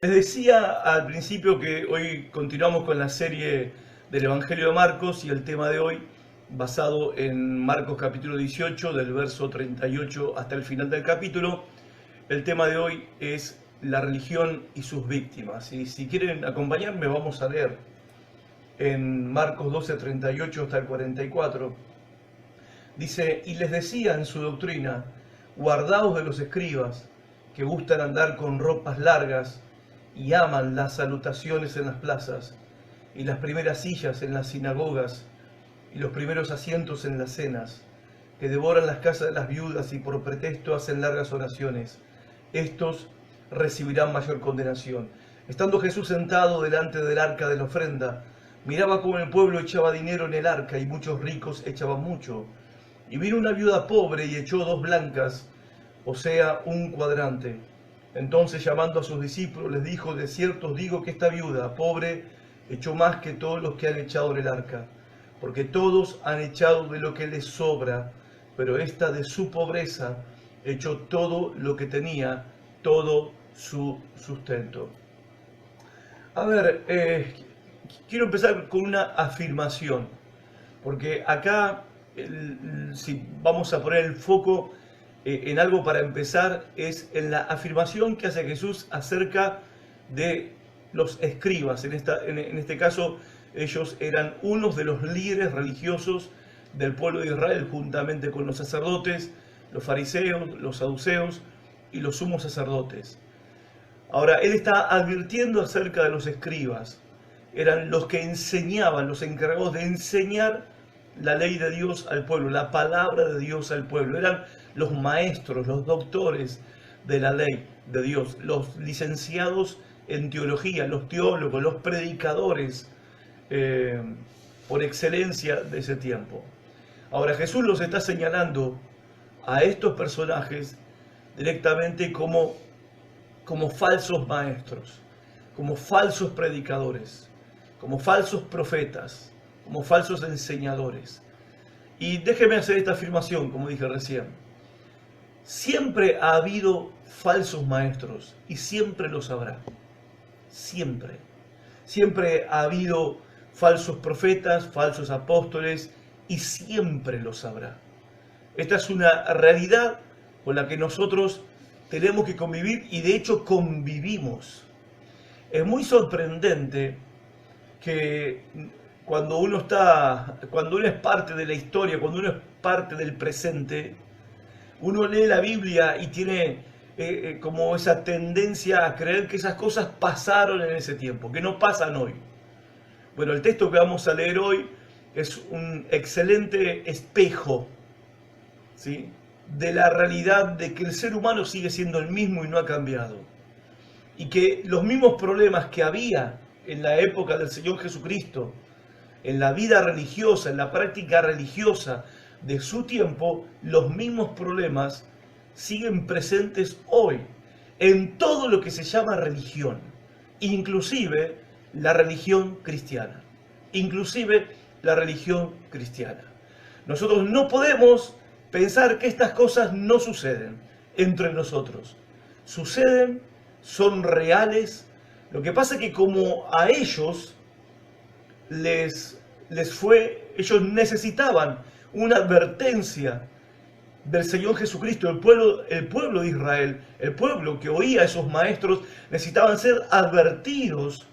Les decía al principio que hoy continuamos con la serie del Evangelio de Marcos y el tema de hoy, basado en Marcos capítulo 18, del verso 38 hasta el final del capítulo, el tema de hoy es la religión y sus víctimas. Y si quieren acompañarme, vamos a leer en Marcos 12, 38 hasta el 44. Dice, y les decía en su doctrina, guardaos de los escribas, que gustan andar con ropas largas, y aman las salutaciones en las plazas, y las primeras sillas en las sinagogas, y los primeros asientos en las cenas, que devoran las casas de las viudas y por pretexto hacen largas oraciones. Estos recibirán mayor condenación. Estando Jesús sentado delante del arca de la ofrenda, miraba cómo el pueblo echaba dinero en el arca, y muchos ricos echaban mucho. Y vino una viuda pobre y echó 2 blancas, o sea, un cuadrante. Entonces, llamando a sus discípulos, les dijo, de cierto os digo que esta viuda pobre echó más que todos los que han echado en el arca, porque todos han echado de lo que les sobra, pero esta de su pobreza echó todo lo que tenía, todo su sustento. A ver, quiero empezar con una afirmación, porque acá, si vamos a poner el foco en algo para empezar, es en la afirmación que hace Jesús acerca de los escribas. En este caso, ellos eran unos de los líderes religiosos del pueblo de Israel, juntamente con los sacerdotes, los fariseos, los saduceos y los sumos sacerdotes. Ahora, él está advirtiendo acerca de los escribas. Eran los que enseñaban, los encargados de enseñar la ley de Dios al pueblo, la palabra de Dios al pueblo. Eran los maestros, los doctores de la ley de Dios, los licenciados en teología, los teólogos, los predicadores por excelencia de ese tiempo. Ahora, Jesús los está señalando a estos personajes directamente como falsos maestros, como falsos predicadores, como falsos profetas, como falsos enseñadores. Y déjeme hacer esta afirmación, como dije recién. Siempre ha habido falsos maestros y siempre los habrá. Siempre. Siempre ha habido falsos profetas, falsos apóstoles y siempre los habrá. Esta es una realidad con la que nosotros tenemos que convivir y de hecho convivimos. Es muy sorprendente que cuando uno es parte de la historia, cuando uno es parte del presente, uno lee la Biblia y tiene como esa tendencia a creer que esas cosas pasaron en ese tiempo, que no pasan hoy. Bueno, el texto que vamos a leer hoy es un excelente espejo, ¿sí?, de la realidad de que el ser humano sigue siendo el mismo y no ha cambiado. Y que los mismos problemas que había en la época del Señor Jesucristo, en la vida religiosa, en la práctica religiosa de su tiempo, los mismos problemas siguen presentes hoy en todo lo que se llama religión, inclusive la religión cristiana, inclusive la religión cristiana. Nosotros no podemos pensar que estas cosas no suceden entre nosotros. Suceden, son reales. Lo que pasa es que como a ellos ellos necesitaban una advertencia del Señor Jesucristo, el pueblo de Israel, el pueblo que oía a esos maestros, necesitaban ser advertidos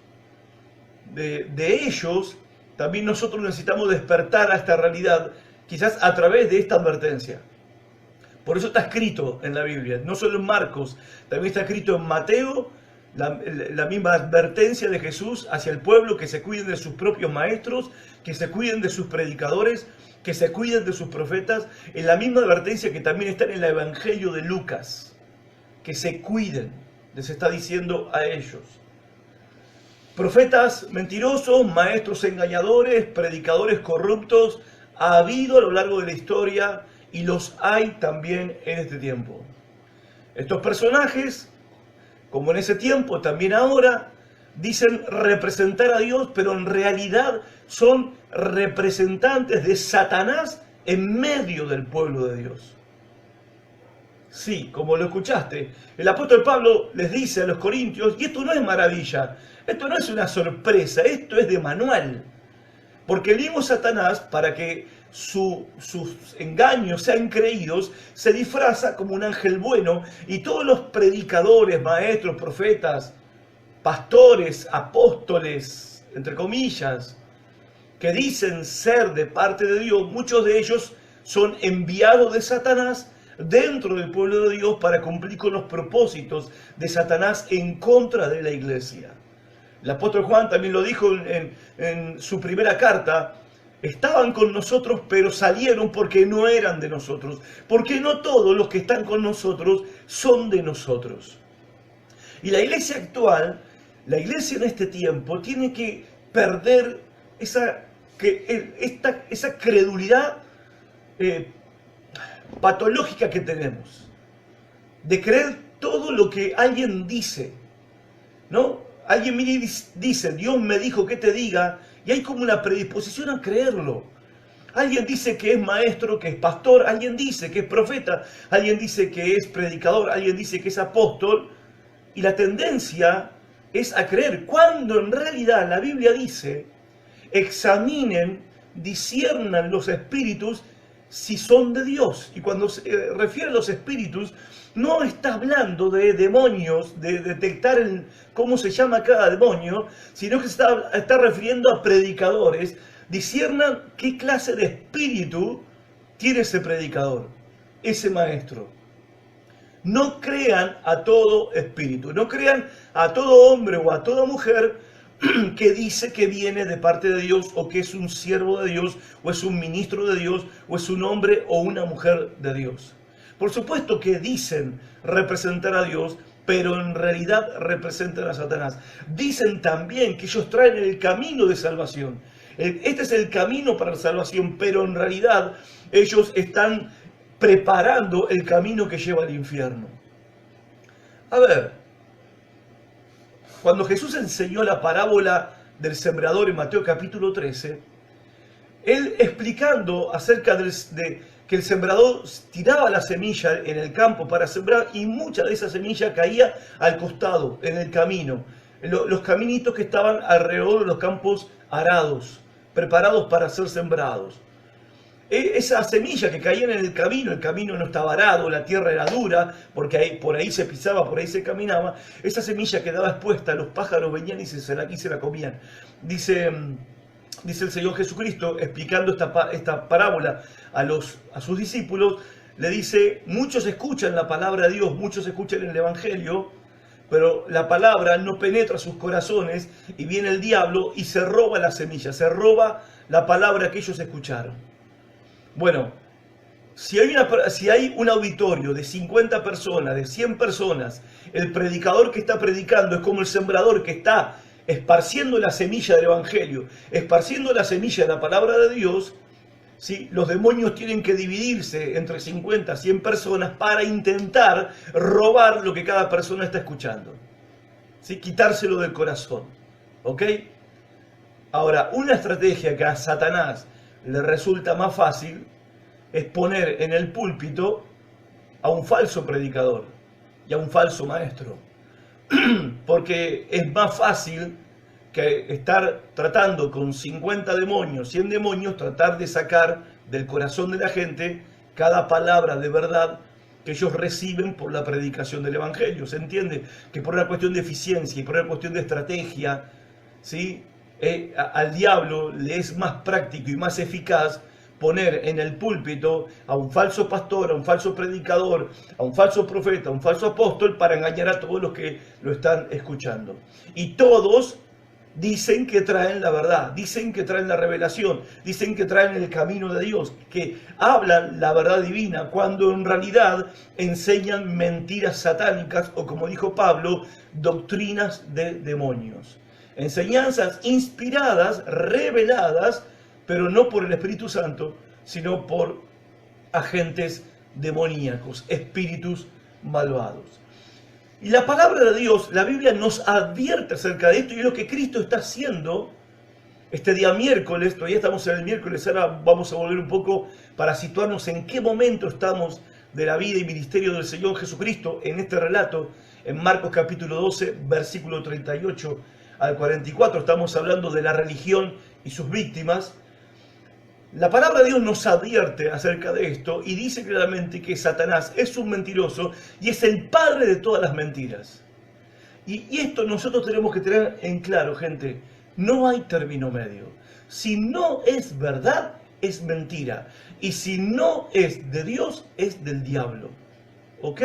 de ellos. También nosotros necesitamos despertar a esta realidad, quizás a través de esta advertencia. Por eso está escrito en la Biblia, no solo en Marcos, también está escrito en Mateo, la misma advertencia de Jesús hacia el pueblo, que se cuiden de sus propios maestros, que se cuiden de sus predicadores, que se cuiden de sus profetas, en la misma advertencia que también está en el Evangelio de Lucas, que se cuiden, les está diciendo a ellos. Profetas mentirosos, maestros engañadores, predicadores corruptos, ha habido a lo largo de la historia y los hay también en este tiempo. Estos personajes, como en ese tiempo, también ahora, dicen representar a Dios, pero en realidad son representantes de Satanás en medio del pueblo de Dios. Sí, como lo escuchaste. El apóstol Pablo les dice a los corintios, y esto no es maravilla, esto no es una sorpresa, esto es de manual. Porque el mismo Satanás, para que sus engaños sean creídos, se disfraza como un ángel bueno, y todos los predicadores, maestros, profetas, pastores, apóstoles, entre comillas, que dicen ser de parte de Dios, muchos de ellos son enviados de Satanás dentro del pueblo de Dios para cumplir con los propósitos de Satanás en contra de la iglesia. El apóstol Juan también lo dijo en su primera carta: estaban con nosotros, pero salieron porque no eran de nosotros, porque no todos los que están con nosotros son de nosotros. Y la iglesia actual, la iglesia en este tiempo, tiene que perder esa credulidad patológica que tenemos, de creer todo lo que alguien dice, ¿no? Alguien mira y dice, Dios me dijo que te diga, y hay como una predisposición a creerlo. Alguien dice que es maestro, que es pastor, alguien dice que es profeta, alguien dice que es predicador, alguien dice que es apóstol, y la tendencia es a creer, cuando en realidad la Biblia dice: examinen, disciernan los espíritus si son de Dios. Y cuando se refiere a los espíritus, no está hablando de demonios, de detectar cómo se llama cada demonio, sino que se está refiriendo a predicadores. Disciernan qué clase de espíritu tiene ese predicador, ese maestro. No crean a todo espíritu, no crean a todo hombre o a toda mujer que dice que viene de parte de Dios, o que es un siervo de Dios, o es un ministro de Dios, o es un hombre o una mujer de Dios. Por supuesto que dicen representar a Dios, pero en realidad representan a Satanás. Dicen también que ellos traen el camino de salvación. Este es el camino para la salvación, pero en realidad ellos están preparando el camino que lleva al infierno. A ver, cuando Jesús enseñó la parábola del sembrador en Mateo capítulo 13, él explicando acerca de que el sembrador tiraba la semilla en el campo para sembrar, y mucha de esa semilla caía al costado, en el camino, los caminitos que estaban alrededor de los campos arados, preparados para ser sembrados. Esa semilla que caía en el camino no estaba arado, la tierra era dura, porque por ahí se pisaba, por ahí se caminaba. Esa semilla quedaba expuesta, los pájaros venían y se la comían. Dice el Señor Jesucristo, explicando esta parábola a sus discípulos, le dice: muchos escuchan la palabra de Dios, muchos escuchan el Evangelio, pero la palabra no penetra sus corazones, y viene el diablo y se roba la semilla, se roba la palabra que ellos escucharon. Bueno, si hay un auditorio de 50 personas, de 100 personas, el predicador que está predicando es como el sembrador que está esparciendo la semilla del Evangelio, esparciendo la semilla de la palabra de Dios, ¿sí? Los demonios tienen que dividirse entre 50, 100 personas para intentar robar lo que cada persona está escuchando, ¿sí? Quitárselo del corazón, ¿ok? Ahora, una estrategia que a Satanás le resulta más fácil es poner en el púlpito a un falso predicador y a un falso maestro. Porque es más fácil que estar tratando con 50 demonios, 100 demonios, tratar de sacar del corazón de la gente cada palabra de verdad que ellos reciben por la predicación del Evangelio. ¿Se entiende? Que por una cuestión de eficiencia y por una cuestión de estrategia, ¿sí? Al diablo le es más práctico y más eficaz poner en el púlpito a un falso pastor, a un falso predicador, a un falso profeta, a un falso apóstol, para engañar a todos los que lo están escuchando. Y todos dicen que traen la verdad, dicen que traen la revelación, dicen que traen el camino de Dios, que hablan la verdad divina, cuando en realidad enseñan mentiras satánicas, o como dijo Pablo, doctrinas de demonios. Enseñanzas inspiradas, reveladas, pero no por el Espíritu Santo, sino por agentes demoníacos, espíritus malvados. Y la palabra de Dios, la Biblia nos advierte acerca de esto, y es lo que Cristo está haciendo este día miércoles. Todavía estamos en el miércoles, ahora vamos a volver un poco para situarnos en qué momento estamos de la vida y ministerio del Señor Jesucristo en este relato, en Marcos capítulo 12, versículo 38 al 44, estamos hablando de la religión y sus víctimas. La palabra de Dios nos advierte acerca de esto y dice claramente que Satanás es un mentiroso y es el padre de todas las mentiras. Y esto nosotros tenemos que tener en claro, gente. No hay término medio. Si no es verdad, es mentira. Y si no es de Dios, es del diablo. ¿Ok?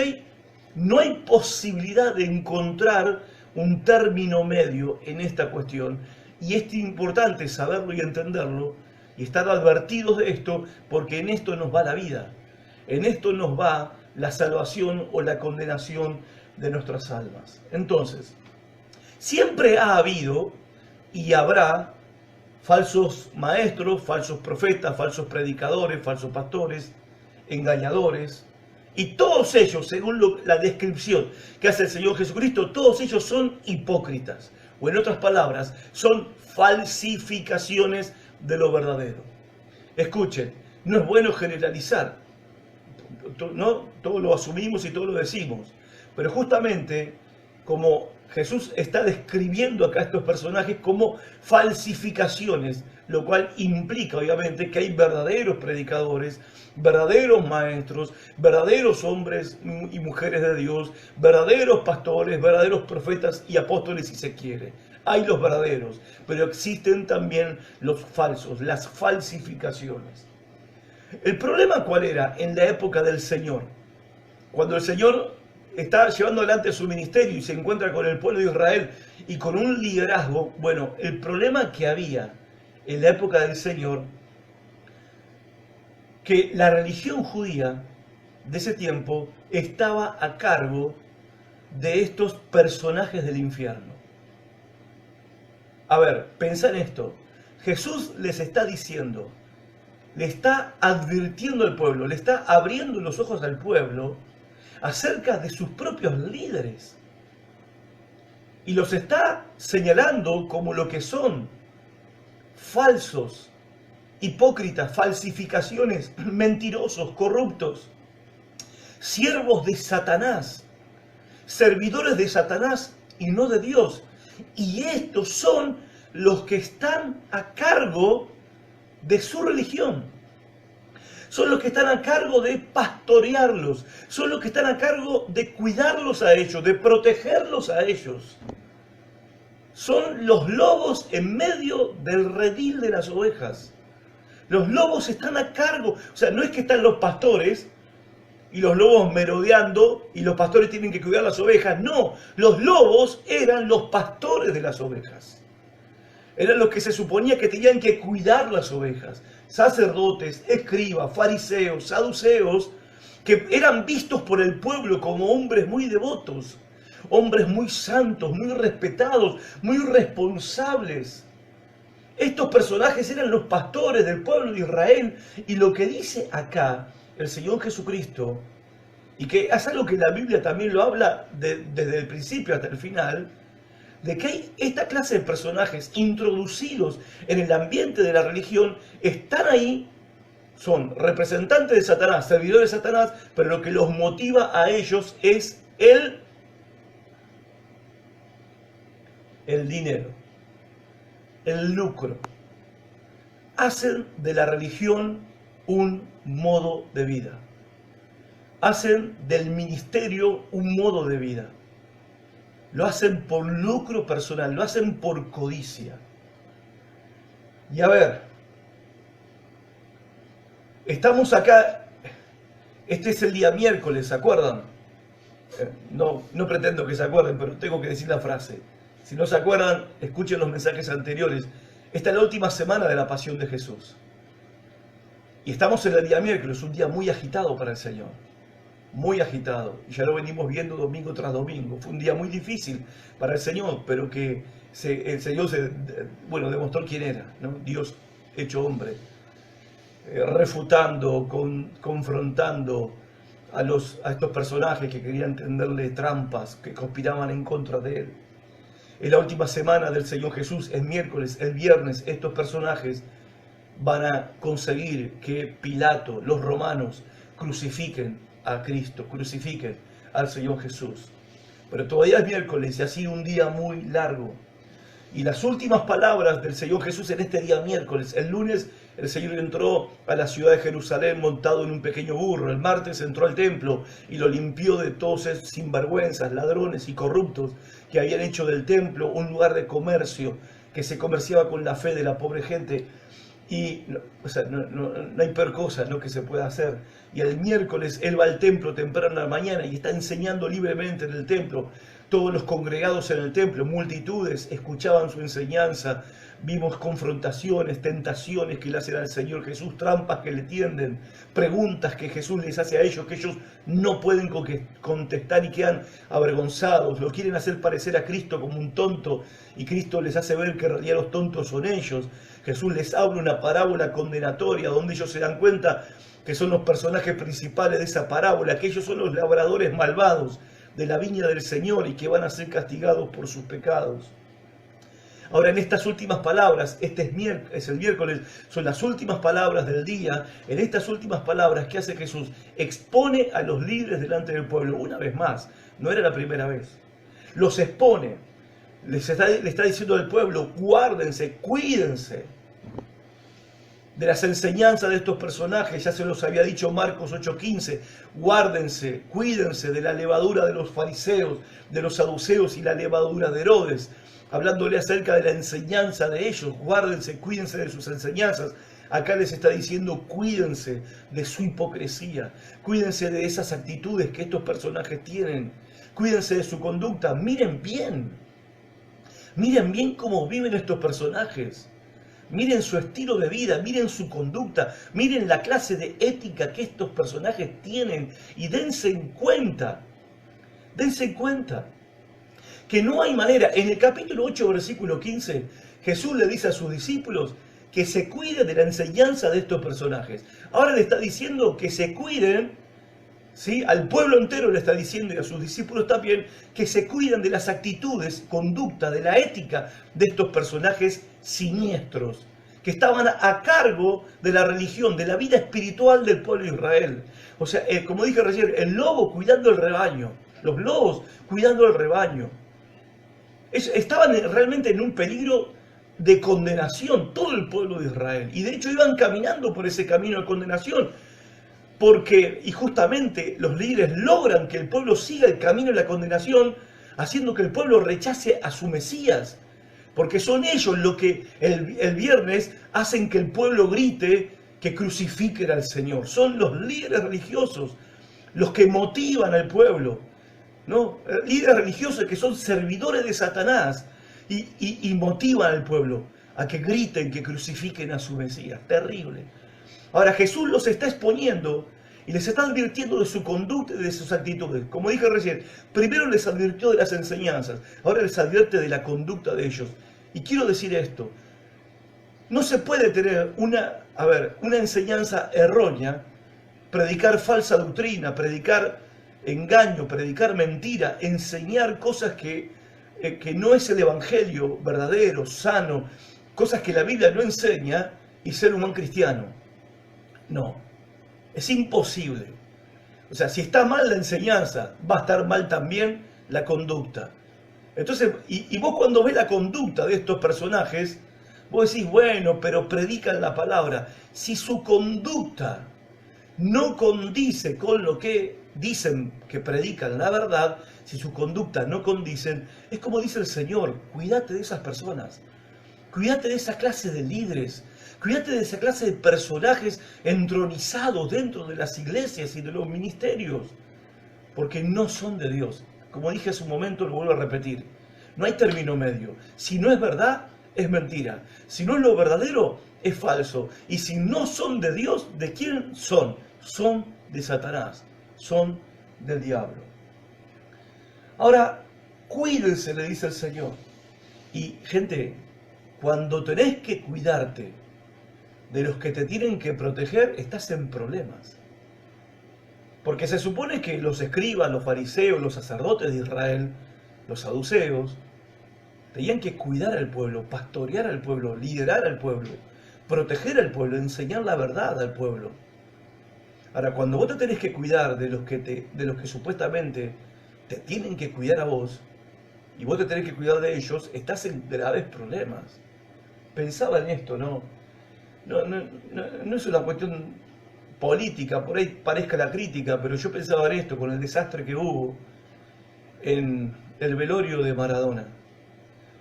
No hay posibilidad de encontrar un término medio en esta cuestión. Y es importante saberlo y entenderlo y estar advertidos de esto, porque en esto nos va la vida. En esto nos va la salvación o la condenación de nuestras almas. Entonces, siempre ha habido y habrá falsos maestros, falsos profetas, falsos predicadores, falsos pastores, engañadores, y todos ellos, según la descripción que hace el Señor Jesucristo, todos ellos son hipócritas, o en otras palabras, son falsificaciones de lo verdadero. Escuchen, no es bueno generalizar, ¿no? Todo lo asumimos y todo lo decimos, pero justamente como Jesús está describiendo acá a estos personajes como falsificaciones, lo cual implica obviamente que hay verdaderos predicadores, verdaderos maestros, verdaderos hombres y mujeres de Dios, verdaderos pastores, verdaderos profetas y apóstoles si se quiere. Hay los verdaderos, pero existen también los falsos, las falsificaciones. ¿El problema cuál era en la época del Señor? Cuando el Señor está llevando adelante su ministerio y se encuentra con el pueblo de Israel y con un liderazgo, bueno, el problema que había en la época del Señor, que la religión judía de ese tiempo estaba a cargo de estos personajes del infierno. A ver, pensá en esto. Jesús les está diciendo, le está advirtiendo al pueblo, le está abriendo los ojos al pueblo acerca de sus propios líderes. Y los está señalando como lo que son: falsos, hipócritas, falsificaciones, mentirosos, corruptos, siervos de Satanás, servidores de Satanás y no de Dios. Y estos son los que están a cargo de su religión. Son los que están a cargo de pastorearlos. Son los que están a cargo de cuidarlos a ellos, de protegerlos a ellos. Son los lobos en medio del redil de las ovejas. Los lobos están a cargo. O sea, no es que están los pastores y los lobos merodeando y los pastores tienen que cuidar las ovejas. No, los lobos eran los pastores de las ovejas. Eran los que se suponía que tenían que cuidar las ovejas. Sacerdotes, escribas, fariseos, saduceos, que eran vistos por el pueblo como hombres muy devotos, hombres muy santos, muy respetados, muy responsables. Estos personajes eran los pastores del pueblo de Israel, y lo que dice acá el Señor Jesucristo, y que es algo que la Biblia también lo habla desde el principio hasta el final, de que hay esta clase de personajes introducidos en el ambiente de la religión, están ahí, son representantes de Satanás, servidores de Satanás, pero lo que los motiva a ellos es el dinero, el lucro. Hacen de la religión un modo de vida. Hacen del ministerio un modo de vida. Lo hacen por lucro personal, lo hacen por codicia. Y a ver, estamos acá, este es el día miércoles, ¿se acuerdan? No pretendo que se acuerden, pero tengo que decir la frase. Si no se acuerdan, escuchen los mensajes anteriores. Esta es la última semana de la Pasión de Jesús. Y estamos en el día miércoles, un día muy agitado para el Señor. Muy agitado. Y ya lo venimos viendo domingo tras domingo. Fue un día muy difícil para el Señor, pero que el Señor demostró quién era, ¿no? Dios hecho hombre. Refutando, confrontando a estos personajes que querían tenderle trampas, que conspiraban en contra de él. En la última semana del Señor Jesús, el miércoles, el viernes, estos personajes van a conseguir que Pilato, los romanos, crucifiquen a Cristo, crucifiquen al Señor Jesús. Pero todavía es miércoles y ha sido un día muy largo. Y las últimas palabras del Señor Jesús en este día miércoles: el lunes el Señor entró a la ciudad de Jerusalén montado en un pequeño burro. El martes entró al templo y lo limpió de todos esos sinvergüenzas, ladrones y corruptos que habían hecho del templo un lugar de comercio, que se comerciaba con la fe de la pobre gente. Y no hay peor cosa, ¿no?, que se pueda hacer. Y el miércoles él va al templo temprano en la mañana y está enseñando libremente en el templo. Todos los congregados en el templo, multitudes, escuchaban su enseñanza. Vimos confrontaciones, tentaciones que le hacen al Señor Jesús, trampas que le tienden, preguntas que Jesús les hace a ellos, que ellos no pueden contestar y quedan avergonzados. Lo quieren hacer parecer a Cristo como un tonto y Cristo les hace ver que en realidad los tontos son ellos. Jesús les habla una parábola condenatoria donde ellos se dan cuenta que son los personajes principales de esa parábola, que ellos son los labradores malvados de la viña del Señor y que van a ser castigados por sus pecados. Ahora, en estas últimas palabras, este es el miércoles, son las últimas palabras del día. En estas últimas palabras, ¿qué hace Jesús? Expone a los líderes delante del pueblo. Una vez más, no era la primera vez. Los expone. Le está diciendo al pueblo: guárdense, cuídense de las enseñanzas de estos personajes. Ya se los había dicho Marcos 8:15. Guárdense, cuídense de la levadura de los fariseos, de los saduceos y la levadura de Herodes. Hablándole acerca de la enseñanza de ellos. Guárdense, cuídense de sus enseñanzas. Acá les está diciendo: cuídense de su hipocresía. Cuídense de esas actitudes que estos personajes tienen. Cuídense de su conducta. Miren bien cómo viven estos personajes. Miren su estilo de vida, miren su conducta, miren la clase de ética que estos personajes tienen y dense cuenta que no hay manera. En el capítulo 8, versículo 15, Jesús le dice a sus discípulos que se cuiden de la enseñanza de estos personajes. Ahora le está diciendo que se cuiden, ¿sí? Al pueblo entero le está diciendo, y a sus discípulos también, que se cuiden de las actitudes, conducta, de la ética de estos personajes siniestros, que estaban a cargo de la religión, de la vida espiritual del pueblo de Israel. O sea, como dije recién, el lobo cuidando el rebaño, los lobos cuidando el rebaño. Estaban realmente en un peligro de condenación, todo el pueblo de Israel. Y de hecho iban caminando por ese camino de condenación. Y justamente los líderes logran que el pueblo siga el camino de la condenación, haciendo que el pueblo rechace a su Mesías. Porque son ellos los que el viernes hacen que el pueblo grite que crucifiquen al Señor. Son los líderes religiosos los que motivan al pueblo, ¿no? Líderes religiosos que son servidores de Satanás y motivan al pueblo a que griten que crucifiquen a su Mesías. Terrible. Ahora Jesús los está exponiendo y les está advirtiendo de su conducta y de sus actitudes. Como dije recién, primero les advirtió de las enseñanzas, ahora les advierte de la conducta de ellos. Y quiero decir esto: no se puede tener una enseñanza errónea, predicar falsa doctrina, predicar engaño, predicar mentira, enseñar cosas que no es el evangelio verdadero, sano, cosas que la Biblia no enseña, y ser un buen cristiano. No, es imposible. O sea, si está mal la enseñanza, va a estar mal también la conducta. Entonces, y vos cuando ves la conducta de estos personajes, vos decís: bueno, pero predican la palabra. Si su conducta no condice con lo que dicen que predican la verdad, si su conducta no condicen, es como dice el Señor: cuídate de esas personas, cuídate de esa clase de líderes, cuídate de esa clase de personajes entronizados dentro de las iglesias y de los ministerios, porque no son de Dios. Como dije hace un momento, lo vuelvo a repetir: no hay término medio. Si no es verdad, es mentira. Si no es lo verdadero, es falso. Y si no son de Dios, ¿de quién son? Son de Satanás, son del diablo. Ahora, cuídense, le dice el Señor. Y gente, cuando tenés que cuidarte de los que te tienen que proteger, estás en problemas. Porque se supone que los escribas, los fariseos, los sacerdotes de Israel, los saduceos, tenían que cuidar al pueblo, pastorear al pueblo, liderar al pueblo, proteger al pueblo, enseñar la verdad al pueblo. Ahora, cuando vos te tenés que cuidar de los que supuestamente te tienen que cuidar a vos, y vos te tenés que cuidar de ellos, estás en graves problemas. Pensaba en esto, ¿no? No es una cuestión política, por ahí parezca la crítica, pero yo pensaba en esto, con el desastre que hubo en el velorio de Maradona.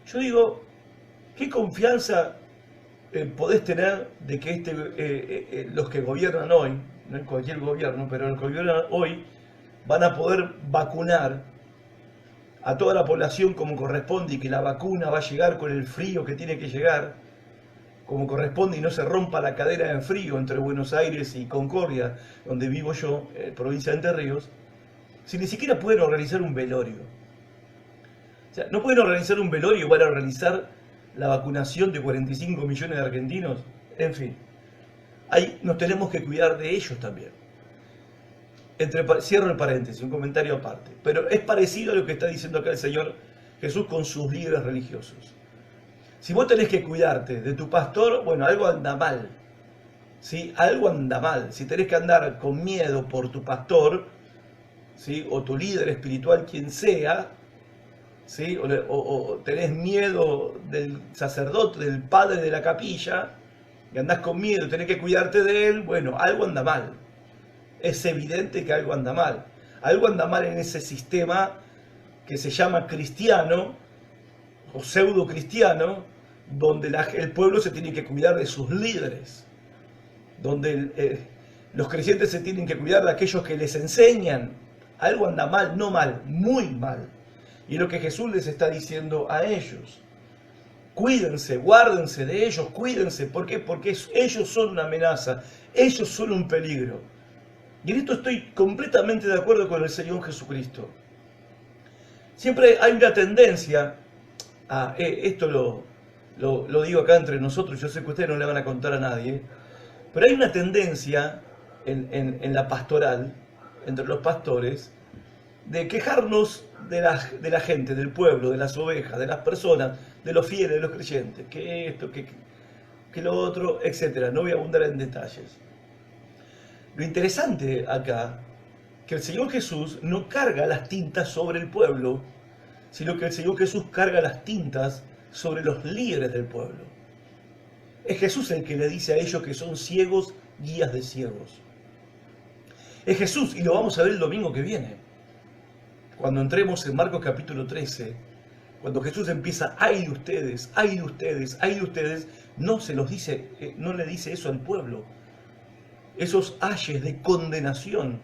Yo digo, ¿qué confianza podés tener de que los que gobiernan hoy, no en cualquier gobierno, pero los que gobiernan hoy, van a poder vacunar a toda la población como corresponde y que la vacuna va a llegar con el frío que tiene que llegar, como corresponde, y no se rompa la cadena de frío entre Buenos Aires y Concordia, donde vivo yo, provincia de Entre Ríos, si ni siquiera pueden organizar un velorio? O sea, no pueden organizar un velorio y van a organizar la vacunación de 45 millones de argentinos. En fin, ahí nos tenemos que cuidar de ellos también. Cierro el paréntesis, un comentario aparte. Pero es parecido a lo que está diciendo acá el Señor Jesús con sus líderes religiosos. Si vos tenés que cuidarte de tu pastor, bueno, algo anda mal. ¿Sí? Algo anda mal. Si tenés que andar con miedo por tu pastor, ¿sí? O tu líder espiritual, quien sea, ¿sí? O tenés miedo del sacerdote, del padre de la capilla, y andás con miedo, tenés que cuidarte de él, bueno, algo anda mal. Es evidente que algo anda mal. Algo anda mal en ese sistema que se llama cristiano o pseudo cristiano, donde el pueblo se tiene que cuidar de sus líderes, donde los creyentes se tienen que cuidar de aquellos que les enseñan. Algo anda mal, no mal, muy mal. Y es lo que Jesús les está diciendo a ellos. Cuídense, guárdense de ellos, cuídense. ¿Por qué? Porque ellos son una amenaza, ellos son un peligro. Y en esto estoy completamente de acuerdo con el Señor Jesucristo. Siempre hay una tendencia, esto lo digo acá entre nosotros, yo sé que ustedes no le van a contar a nadie, pero hay una tendencia en la pastoral, entre los pastores, de quejarnos de la gente, del pueblo, de las ovejas, de las personas, de los fieles, de los creyentes, que esto, que lo otro, etc. No voy a abundar en detalles. Lo interesante acá, que el Señor Jesús no carga las tintas sobre el pueblo, sino que el Señor Jesús carga las tintas sobre los líderes del pueblo. Es Jesús el que le dice a ellos que son ciegos, guías de ciegos. Es Jesús, y lo vamos a ver el domingo que viene. Cuando entremos en Marcos capítulo 13, cuando Jesús empieza, ay de ustedes, ay de ustedes, ay de ustedes, no se los dice, no le dice eso al pueblo. Esos ayes de condenación,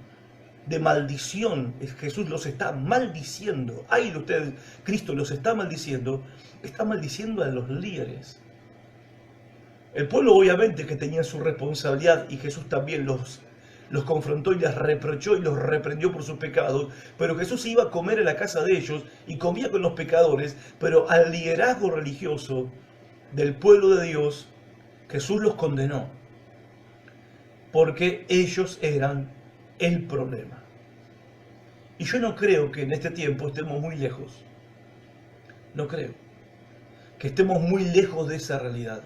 de maldición, Jesús los está maldiciendo. Ay de ustedes, Cristo los está maldiciendo a los líderes. El pueblo obviamente que tenía su responsabilidad, y Jesús también los confrontó y les reprochó y los reprendió por sus pecados, pero Jesús iba a comer en la casa de ellos y comía con los pecadores, pero al liderazgo religioso del pueblo de Dios, Jesús los condenó, porque ellos eran el problema. Y yo no creo que en este tiempo estemos muy lejos, no creo que estemos muy lejos de esa realidad.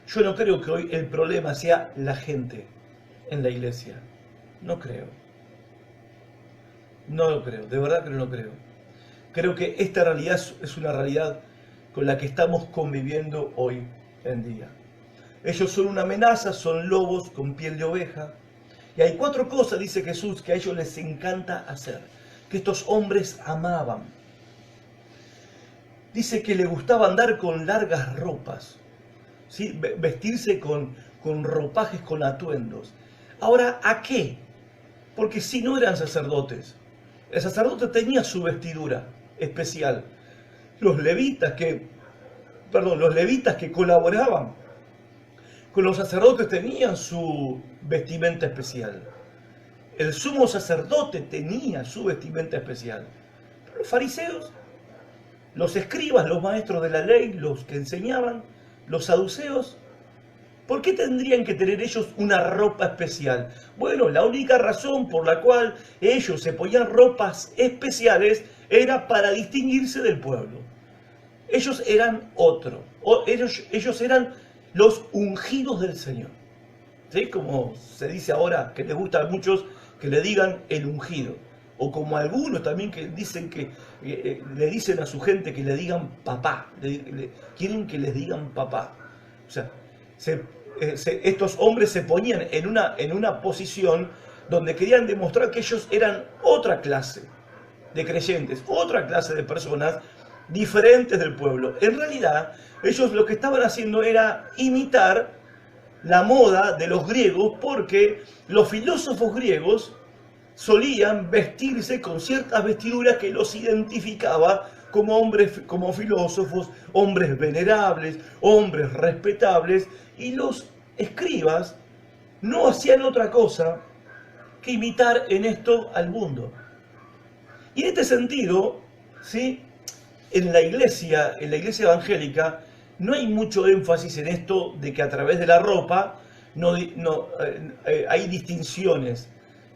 Yo no creo que hoy el problema sea la gente en la iglesia. No creo. No lo creo, de verdad que no lo creo. Creo que esta realidad es una realidad con la que estamos conviviendo hoy en día. Ellos son una amenaza, son lobos con piel de oveja. Y hay 4 cosas, dice Jesús, que a ellos les encanta hacer, que estos hombres amaban. Dice que les gustaba andar con largas ropas, ¿sí? Vestirse con ropajes, con atuendos. Ahora, ¿a qué? Porque si no eran sacerdotes, el sacerdote tenía su vestidura especial. Los levitas que colaboraban con los sacerdotes tenían su vestimenta especial. El sumo sacerdote tenía su vestimenta especial. Pero los fariseos, los escribas, los maestros de la ley, los que enseñaban, los saduceos, ¿por qué tendrían que tener ellos una ropa especial? Bueno, la única razón por la cual ellos se ponían ropas especiales era para distinguirse del pueblo. Ellos eran ellos eran los ungidos del Señor. ¿sí? Como se dice ahora, que les gusta a muchos que le digan el ungido, o como algunos también que dicen que le dicen a su gente que le digan papá, quieren que les digan papá. O sea, estos hombres se ponían en una posición donde querían demostrar que ellos eran otra clase de creyentes, otra clase de personas diferentes del pueblo. En realidad, ellos lo que estaban haciendo era imitar la moda de los griegos, porque los filósofos griegos solían vestirse con ciertas vestiduras que los identificaba como hombres, como filósofos, hombres venerables, hombres respetables, y los escribas no hacían otra cosa que imitar en esto al mundo. Y en este sentido, ¿sí? En la iglesia evangélica, no hay mucho énfasis en esto de que a través de la ropa hay distinciones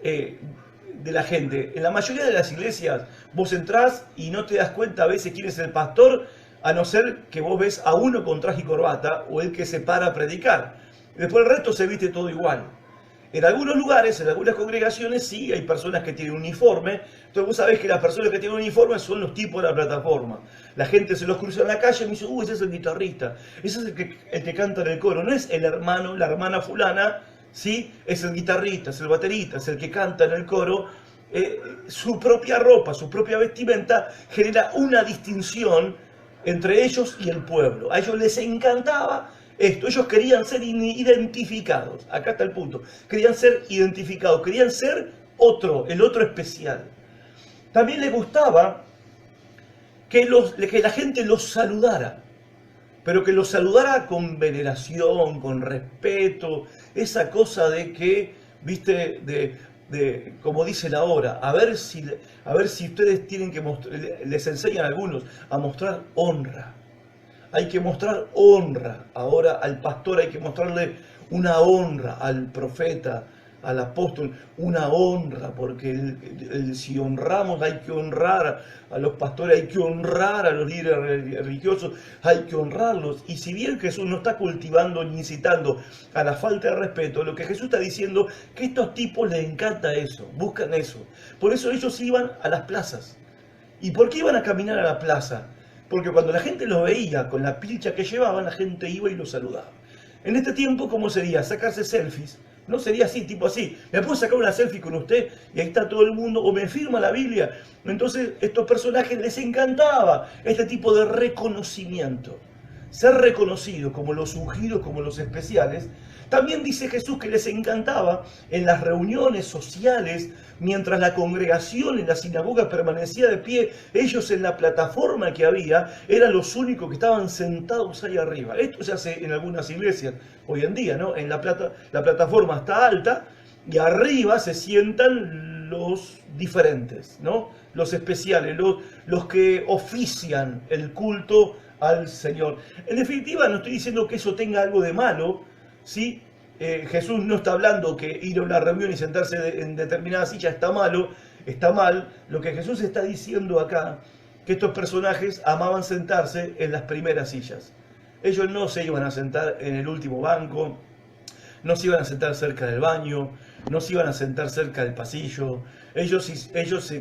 de la gente. En la mayoría de las iglesias vos entrás y no te das cuenta a veces quién es el pastor, a no ser que vos ves a uno con traje y corbata o el que se para a predicar. Después el resto se viste todo igual. En algunos lugares, en algunas congregaciones, sí hay personas que tienen uniforme. Entonces vos sabés que las personas que tienen uniforme son los tipos de la plataforma. La gente se los cruza en la calle y me dice, ese es el guitarrista, ese es el que canta en el coro. No es el hermano, la hermana fulana, ¿sí? Es el guitarrista, es el baterista, es el que canta en el coro. Su propia ropa, su propia vestimenta genera una distinción entre ellos y el pueblo. A ellos les encantaba esto, ellos querían ser identificados, acá está el punto, querían ser identificados, querían ser el otro especial. También les gustaba que la gente los saludara, pero que los saludara con veneración, con respeto, esa cosa de que, viste, como dice la hora, a ver si ustedes tienen que les enseñan a algunos a mostrar honra. Hay que mostrar honra ahora al pastor, hay que mostrarle una honra al profeta, al apóstol, una honra, porque si honramos hay que honrar a los pastores, hay que honrar a los líderes religiosos, hay que honrarlos. Y si bien Jesús no está cultivando ni incitando a la falta de respeto, lo que Jesús está diciendo que a estos tipos les encanta eso, buscan eso. Por eso ellos iban a las plazas. ¿Y por qué iban a caminar a la plaza? Porque cuando la gente los veía con la pilcha que llevaban, la gente iba y los saludaba. En este tiempo, ¿cómo sería? Sacarse selfies. No sería así, tipo así. ¿Me puedo sacar una selfie con usted? Y ahí está todo el mundo. O me firma la Biblia. Entonces, estos personajes les encantaba este tipo de reconocimiento. Ser reconocidos como los ungidos, como los especiales. También dice Jesús que les encantaba en las reuniones sociales, mientras la congregación en la sinagoga permanecía de pie, ellos en la plataforma que había eran los únicos que estaban sentados ahí arriba. Esto se hace en algunas iglesias hoy en día, ¿no? En la plataforma está alta y arriba se sientan los diferentes, ¿no? Los especiales, los que ofician el culto al Señor. En definitiva, no estoy diciendo que eso tenga algo de malo, ¿sí? Jesús no está hablando que ir a una reunión y sentarse en determinada silla está malo, está mal. Lo que Jesús está diciendo acá, que estos personajes amaban sentarse en las primeras sillas. Ellos no se iban a sentar en el último banco, no se iban a sentar cerca del baño, no se iban a sentar cerca del pasillo. Ellos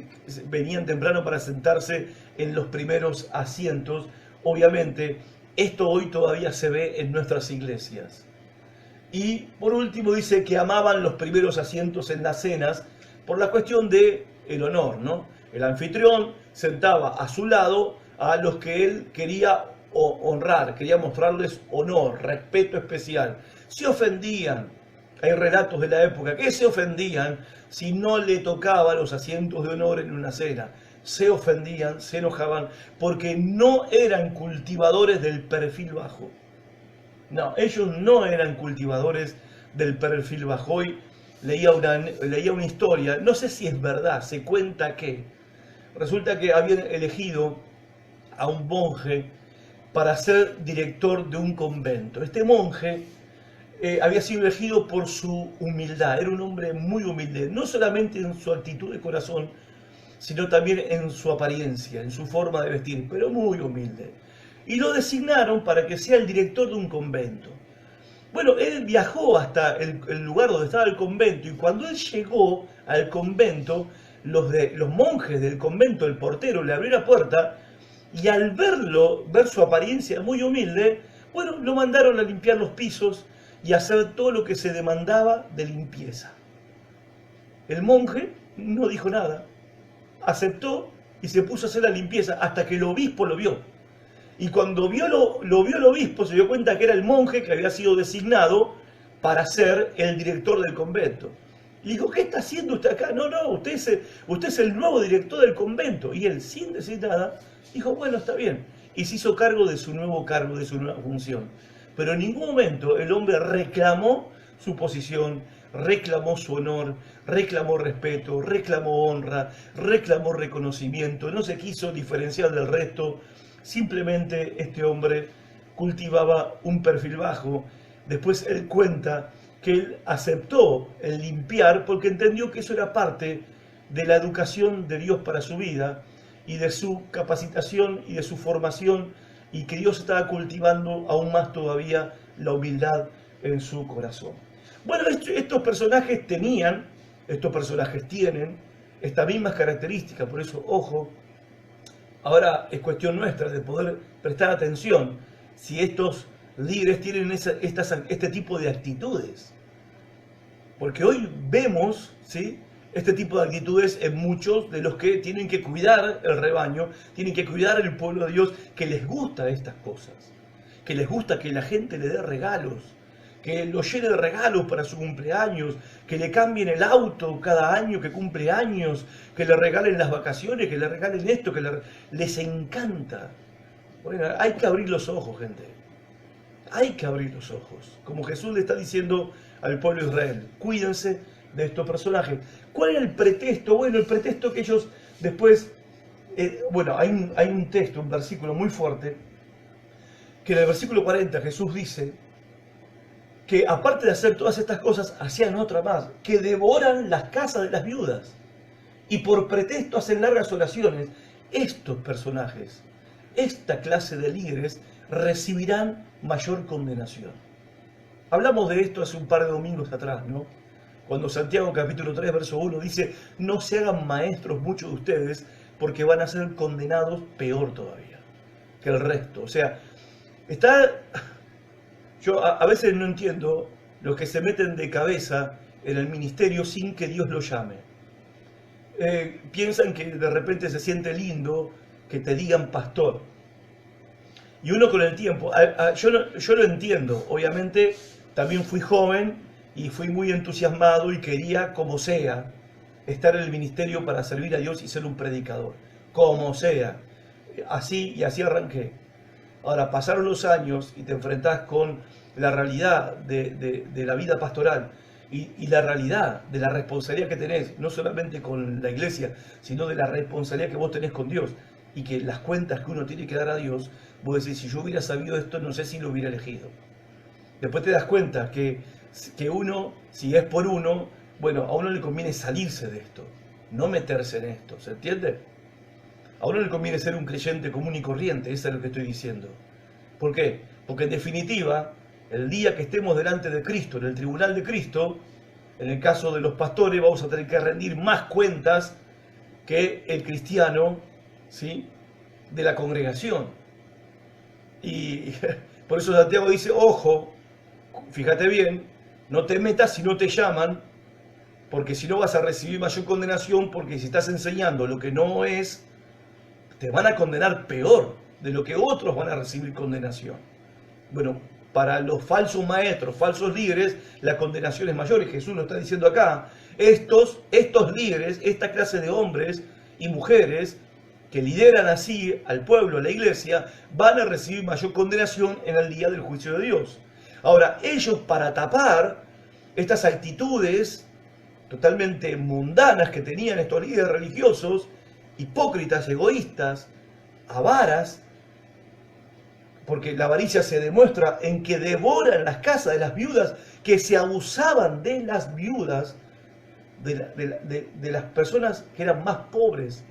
venían temprano para sentarse en los primeros asientos. Obviamente, esto hoy todavía se ve en nuestras iglesias. Y por último dice que amaban los primeros asientos en las cenas por la cuestión del honor, ¿no? El anfitrión sentaba a su lado a los que él quería honrar, quería mostrarles honor, respeto especial. Se ofendían, hay relatos de la época que se ofendían si no le tocaba los asientos de honor en una cena. Se ofendían, se enojaban, porque no eran cultivadores del perfil bajo. No, ellos no eran cultivadores del perfil bajo. Hoy leía una historia, no sé si es verdad, se cuenta que resulta que habían elegido a un monje para ser director de un convento. Este monje había sido elegido por su humildad, era un hombre muy humilde, no solamente en su actitud de corazón, sino también en su apariencia, en su forma de vestir, pero muy humilde. Y lo designaron para que sea el director de un convento. Bueno, él viajó hasta el lugar donde estaba el convento y cuando él llegó al convento, los monjes del convento, el portero, le abrió la puerta y al verlo, ver su apariencia muy humilde, bueno, lo mandaron a limpiar los pisos y a hacer todo lo que se demandaba de limpieza. El monje no dijo nada, aceptó y se puso a hacer la limpieza hasta que el obispo lo vio. Y cuando lo vio el obispo, se dio cuenta que era el monje que había sido designado para ser el director del convento. Y dijo, ¿qué está haciendo usted acá? No, usted es el nuevo director del convento. Y él, sin decir nada, dijo, bueno, está bien. Y se hizo cargo, de su nueva función. Pero en ningún momento el hombre reclamó su posición, reclamó su honor, reclamó respeto, reclamó honra, reclamó reconocimiento, no se quiso diferenciar del resto. Simplemente este hombre cultivaba un perfil bajo. Después él cuenta que él aceptó el limpiar porque entendió que eso era parte de la educación de Dios para su vida y de su capacitación y de su formación, y que Dios estaba cultivando aún más todavía la humildad en su corazón. Bueno, estos personajes tienen estas mismas características, por eso, ojo, ahora es cuestión nuestra de poder prestar atención si estos líderes tienen este tipo de actitudes. Porque hoy vemos, ¿sí?, este tipo de actitudes en muchos de los que tienen que cuidar el rebaño, tienen que cuidar el pueblo de Dios, que les gusta estas cosas, que les gusta que la gente le dé regalos, que lo llene de regalos para su cumpleaños, que le cambien el auto cada año que cumple años, que le regalen las vacaciones, que le regalen esto, les encanta. Bueno, hay que abrir los ojos, gente. Hay que abrir los ojos. Como Jesús le está diciendo al pueblo de Israel, cuídense de estos personajes. ¿Cuál era el pretexto? Bueno, el pretexto que ellos después... hay un texto, un versículo muy fuerte, que en el versículo 40 Jesús dice que aparte de hacer todas estas cosas, hacían otra más, que devoran las casas de las viudas y por pretexto hacen largas oraciones. Estos personajes, esta clase de líderes, recibirán mayor condenación. Hablamos de esto hace un par de domingos atrás, ¿no? Cuando Santiago capítulo 3, verso 1 dice, no se hagan maestros muchos de ustedes, porque van a ser condenados peor todavía que el resto. O sea, yo a veces no entiendo los que se meten de cabeza en el ministerio sin que Dios los llame. Piensan que de repente se siente lindo que te digan pastor. Y uno con el tiempo, yo lo entiendo, obviamente también fui joven y fui muy entusiasmado y quería, como sea, estar en el ministerio para servir a Dios y ser un predicador, como sea. Así arranqué. Ahora, pasaron los años y te enfrentás con la realidad de la vida pastoral y la realidad de la responsabilidad que tenés, no solamente con la iglesia, sino de la responsabilidad que vos tenés con Dios y que las cuentas que uno tiene que dar a Dios, vos decís, si yo hubiera sabido esto, no sé si lo hubiera elegido. Después te das cuenta que uno, si es por uno, bueno, a uno le conviene salirse de esto, no meterse en esto, ¿se entiende? A uno le conviene ser un creyente común y corriente, eso es lo que estoy diciendo. ¿Por qué? Porque en definitiva, el día que estemos delante de Cristo, en el tribunal de Cristo, en el caso de los pastores, vamos a tener que rendir más cuentas que el cristiano, ¿sí?, de la congregación. Y por eso Santiago dice, ojo, fíjate bien, no te metas si no te llaman, porque si no vas a recibir mayor condenación, porque si estás enseñando lo que no es, te van a condenar peor de lo que otros van a recibir condenación. Bueno, para los falsos maestros, falsos líderes, la condenación es mayor, y Jesús lo está diciendo acá. Estos líderes, esta clase de hombres y mujeres que lideran así al pueblo, a la iglesia, van a recibir mayor condenación en el día del juicio de Dios. Ahora, ellos, para tapar estas actitudes totalmente mundanas que tenían estos líderes religiosos, hipócritas, egoístas, avaras, porque la avaricia se demuestra en que devoran las casas de las viudas, que se abusaban de las viudas, de las personas que eran más pobres.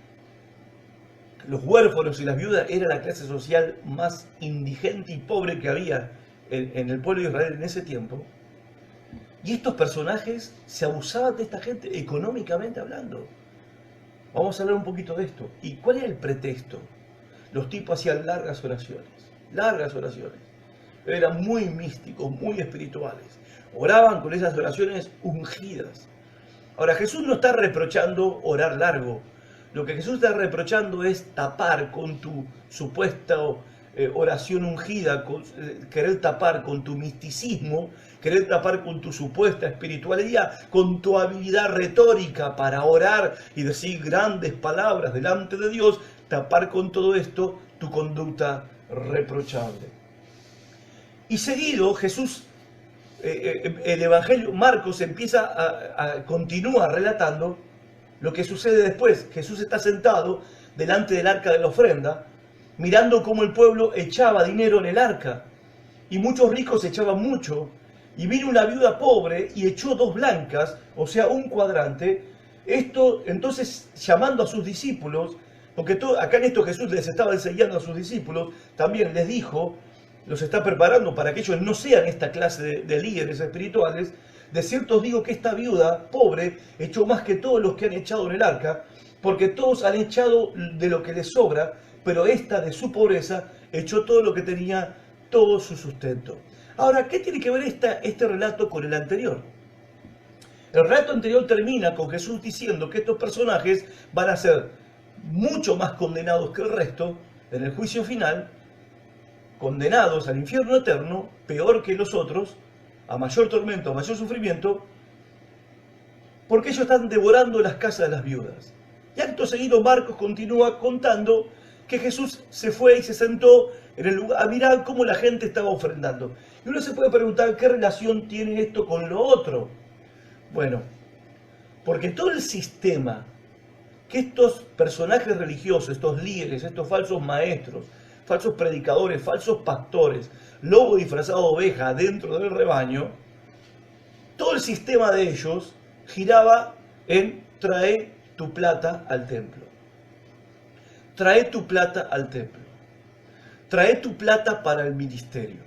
Los huérfanos y las viudas era la clase social más indigente y pobre que había en el pueblo de Israel en ese tiempo. Y estos personajes se abusaban de esta gente económicamente hablando. Vamos a hablar un poquito de esto. ¿Y cuál era el pretexto? Los tipos hacían largas oraciones. Largas oraciones. Eran muy místicos, muy espirituales. Oraban con esas oraciones ungidas. Ahora, Jesús no está reprochando orar largo. Lo que Jesús está reprochando es tapar con tu supuesta oración ungida, querer tapar con tu misticismo, querer tapar con tu supuesta espiritualidad, con tu habilidad retórica para orar y decir grandes palabras delante de Dios, tapar con todo esto tu conducta reprochable. Y seguido Jesús, el Evangelio, Marcos continúa relatando lo que sucede después. Jesús está sentado delante del arca de la ofrenda, mirando cómo el pueblo echaba dinero en el arca, y muchos ricos echaban mucho, y vino una viuda pobre y echó 2 blancas, o sea, un cuadrante. Esto, entonces, llamando a sus discípulos, porque acá en esto Jesús les estaba enseñando a sus discípulos, también les dijo, los está preparando para que ellos no sean esta clase de líderes espirituales. De cierto os digo que esta viuda pobre echó más que todos los que han echado en el arca, porque todos han echado de lo que les sobra, pero esta de su pobreza echó todo lo que tenía, todo su sustento. Ahora, ¿qué tiene que ver este relato con el anterior? El relato anterior termina con Jesús diciendo que estos personajes van a ser mucho más condenados que el resto en el juicio final, condenados al infierno eterno, peor que los otros, a mayor tormento, a mayor sufrimiento, porque ellos están devorando las casas de las viudas. Y acto seguido Marcos continúa contando que Jesús se fue y se sentó en el lugar a mirar cómo la gente estaba ofrendando. Y uno se puede preguntar qué relación tiene esto con lo otro. Bueno, porque todo el sistema que estos personajes religiosos, estos líderes, estos falsos maestros, falsos predicadores, falsos pastores, lobo disfrazado de oveja dentro del rebaño, todo el sistema de ellos giraba en trae tu plata al templo. Trae tu plata al templo. Trae tu plata para el ministerio.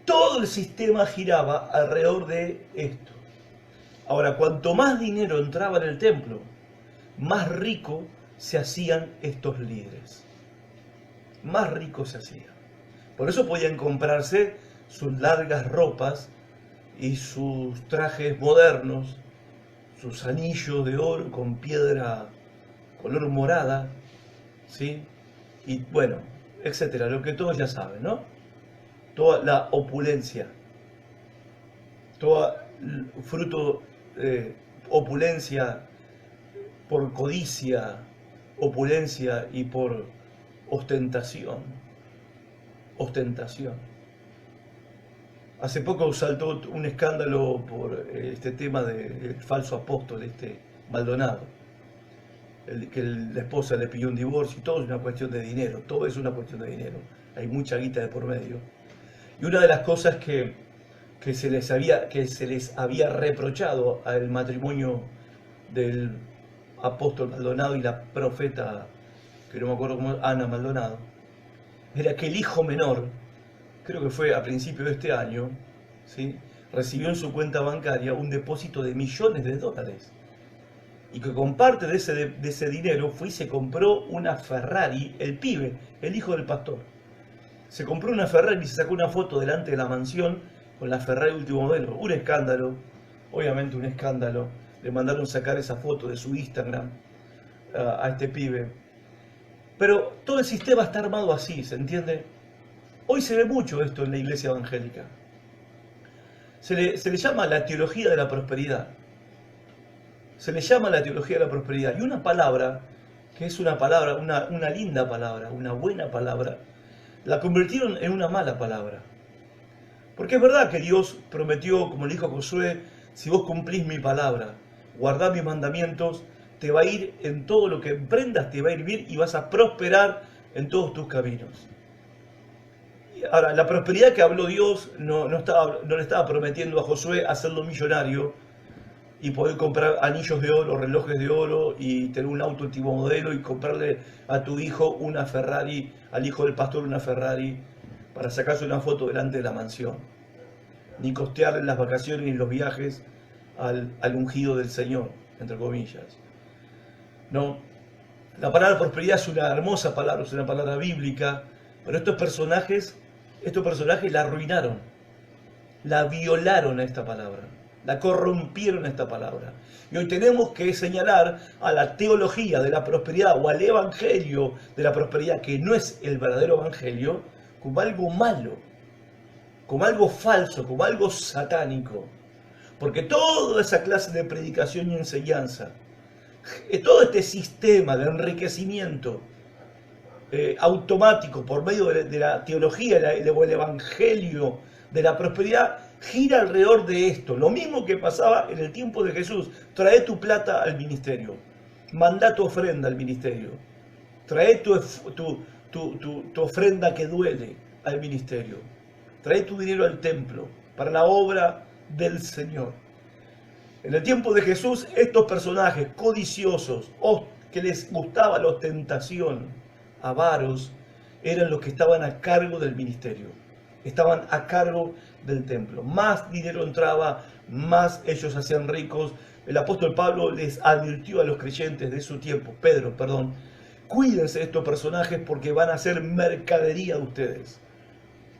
Todo el sistema giraba alrededor de esto. Ahora, cuanto más dinero entraba en el templo, más rico se hacían estos líderes. Más ricos se hacían. Por eso podían comprarse sus largas ropas y sus trajes modernos, sus anillos de oro con piedra color morada, ¿sí? Y bueno, etcétera, lo que todos ya saben, ¿no? Toda la opulencia, todo fruto de opulencia por codicia, opulencia y por ostentación. Ostentación. Hace poco saltó un escándalo por este tema del falso apóstol, Maldonado. Que la esposa le pidió un divorcio y todo es una cuestión de dinero, todo es una cuestión de dinero. Hay mucha guita de por medio. Y una de las cosas que se les había reprochado al matrimonio del apóstol Maldonado y la profeta, que no me acuerdo cómo, Ana Maldonado, era que el hijo menor, creo que fue a principios de este año, ¿sí?, recibió en su cuenta bancaria un depósito de millones de dólares. Y que con parte de ese dinero fue y se compró una Ferrari, el pibe, el hijo del pastor. Se compró una Ferrari y se sacó una foto delante de la mansión con la Ferrari último modelo. Un escándalo, obviamente un escándalo. Le mandaron sacar esa foto de su Instagram a este pibe. Pero todo el sistema está armado así, ¿se entiende? Hoy se ve mucho esto en la iglesia evangélica. Se le llama la teología de la prosperidad. Se le llama la teología de la prosperidad. Y una palabra, que es una palabra, una linda palabra, una buena palabra, la convirtieron en una mala palabra. Porque es verdad que Dios prometió, como le dijo a Josué, si vos cumplís mi palabra, guardás mis mandamientos, te va a ir en todo lo que emprendas, te va a ir bien y vas a prosperar en todos tus caminos. Ahora, la prosperidad que habló Dios no le estaba prometiendo a Josué hacerlo millonario y poder comprar anillos de oro, relojes de oro y tener un auto último modelo y comprarle a tu hijo una Ferrari, al hijo del pastor una Ferrari para sacarse una foto delante de la mansión, ni costearle las vacaciones ni los viajes al ungido del Señor, entre comillas. No, la palabra prosperidad es una hermosa palabra, es una palabra bíblica, pero estos personajes la arruinaron, la violaron a esta palabra, la corrompieron a esta palabra. Y hoy tenemos que señalar a la teología de la prosperidad o al evangelio de la prosperidad, que no es el verdadero evangelio, como algo malo, como algo falso, como algo satánico. Porque toda esa clase de predicación y enseñanza, todo este sistema de enriquecimiento automático por medio de la teología o el evangelio de la prosperidad, gira alrededor de esto. Lo mismo que pasaba en el tiempo de Jesús. Trae tu plata al ministerio, manda tu ofrenda al ministerio, trae tu ofrenda que duele al ministerio, trae tu dinero al templo para la obra del Señor. En el tiempo de Jesús, estos personajes codiciosos, que les gustaba la ostentación, avaros, eran los que estaban a cargo del ministerio, estaban a cargo del templo. Más dinero entraba, más ellos hacían ricos. El apóstol Pablo les advirtió a los creyentes de su tiempo, Pedro, cuídense de estos personajes porque van a ser mercadería de ustedes.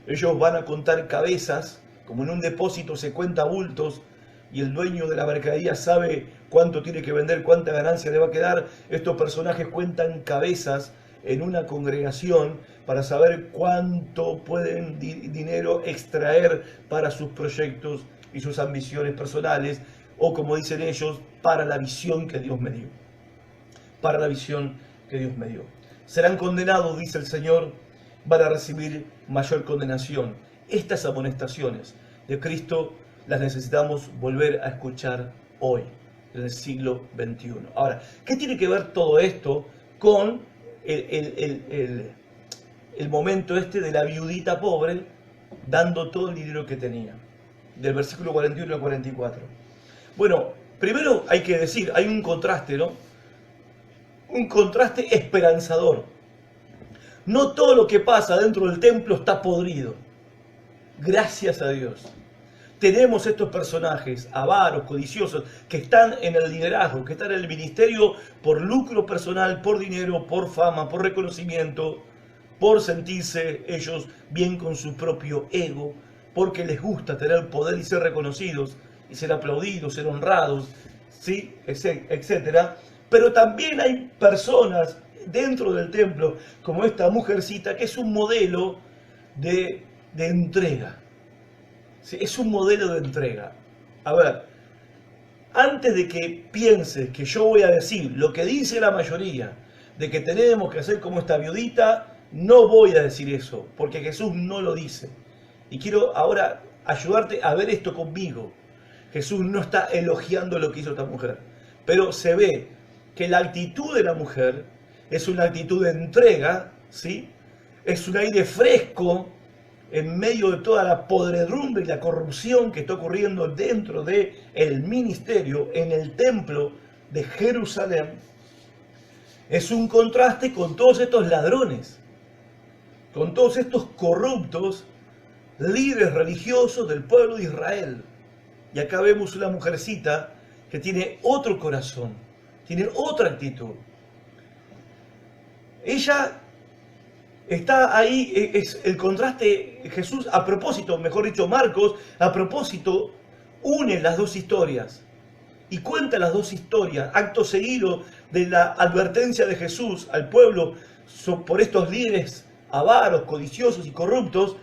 Ellos van a contar cabezas, como en un depósito se cuenta bultos, y el dueño de la mercadería sabe cuánto tiene que vender, cuánta ganancia le va a quedar. Estos personajes cuentan cabezas en una congregación para saber cuánto pueden dinero extraer para sus proyectos y sus ambiciones personales, o como dicen ellos, para la visión que Dios me dio. Para la visión que Dios me dio. Serán condenados, dice el Señor, van a recibir mayor condenación. Estas amonestaciones de Cristo las necesitamos volver a escuchar hoy, en el siglo XXI. Ahora, ¿qué tiene que ver todo esto con el momento de la viudita pobre dando todo el dinero que tenía? Del versículo 41 al 44. Bueno, primero hay que decir, hay un contraste, ¿no? Un contraste esperanzador. No todo lo que pasa dentro del templo está podrido. Gracias a Dios. Tenemos estos personajes avaros, codiciosos, que están en el liderazgo, que están en el ministerio por lucro personal, por dinero, por fama, por reconocimiento, por sentirse ellos bien con su propio ego, porque les gusta tener poder y ser reconocidos, y ser aplaudidos, ser honrados, ¿sí? Etcétera. Pero también hay personas dentro del templo, como esta mujercita, que es un modelo de entrega. ¿Sí? Es un modelo de entrega. A ver, antes de que pienses que yo voy a decir lo que dice la mayoría, de que tenemos que hacer como esta viudita, no voy a decir eso, porque Jesús no lo dice. Y quiero ahora ayudarte a ver esto conmigo. Jesús no está elogiando lo que hizo esta mujer, pero se ve que la actitud de la mujer es una actitud de entrega, ¿sí? Es un aire fresco en medio de toda la podredumbre y la corrupción que está ocurriendo dentro del ministerio, en el templo de Jerusalén. Es un contraste con todos estos ladrones, con todos estos corruptos líderes religiosos del pueblo de Israel. Y acá vemos una mujercita que tiene otro corazón, tiene otra actitud. Ella está ahí, es el contraste. Jesús, a propósito, mejor dicho, Marcos, a propósito, une las dos historias y cuenta las dos historias, acto seguido de la advertencia de Jesús al pueblo por estos líderes avaros, codiciosos y corruptos.